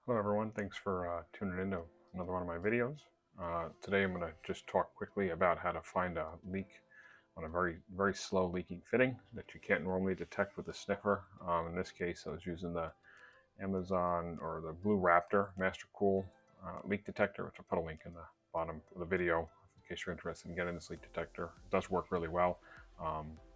Hello everyone, thanks for tuning in to another one of my videos. Today I'm going to just talk quickly about how to find a leak on a very slow leaking fitting that you can't normally detect with a sniffer. In this case I was using the Amazon or the Blue Raptor Mastercool leak detector, which I'll put a link in the bottom of the video in case you're interested in getting this leak detector. It does work really well,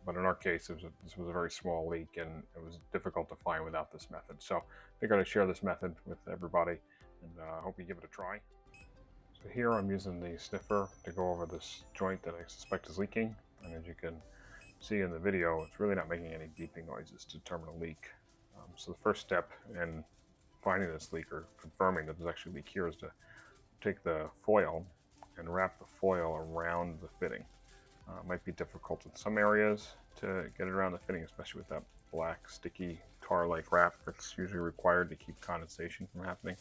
but in our case this was a very small leak and it was difficult to find without this method. So I figured I'd share this method with everybody and hope you give it a try. So here I'm using the sniffer to go over this joint that I suspect is leaking, and as you can see in the video, it's really not making any beeping noises to determine a leak. So the first step in finding this leak or confirming that there's actually a leak here is to take the foil and wrap the foil around the fitting. It might be difficult in some areas to get it around the fitting, especially with that black sticky tar-like wrap that's usually required to keep condensation from happening.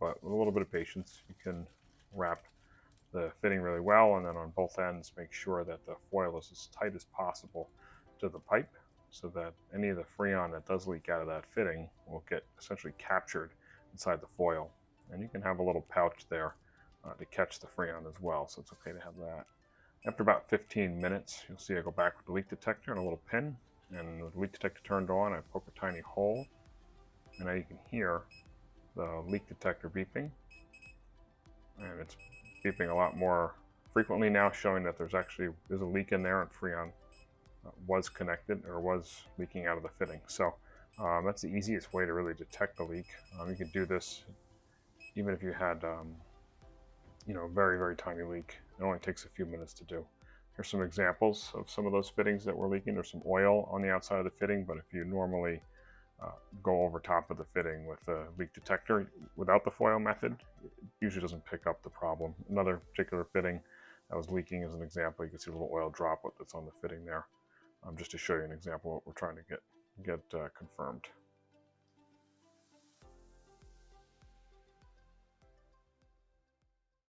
But with a little bit of patience, you can wrap the fitting really well, and then on both ends make sure that the foil is as tight as possible to the pipe so that any of the freon that does leak out of that fitting will get essentially captured inside the foil. And you can have a little pouch there to catch the freon as well, so it's okay to have that. After about 15 minutes, you'll see I go back with the leak detector and a little pin, and with the leak detector turned on, I poke a tiny hole, and now you can hear the leak detector beeping, and it's beeping a lot more frequently now, showing that there's a leak in there and freon was connected or was leaking out of the fitting. So that's the easiest way to really detect the leak. You can do this even if you had a very tiny leak. It only takes a few minutes to do. Here's some examples of some of those fittings that were leaking. There's some oil on the outside of the fitting, but if you normally go over top of the fitting with a leak detector without the foil method, it usually doesn't pick up the problem. Another particular fitting that was leaking as an example, you can see a little oil droplet that's on the fitting there, just to show you an example of what we're trying to get confirmed.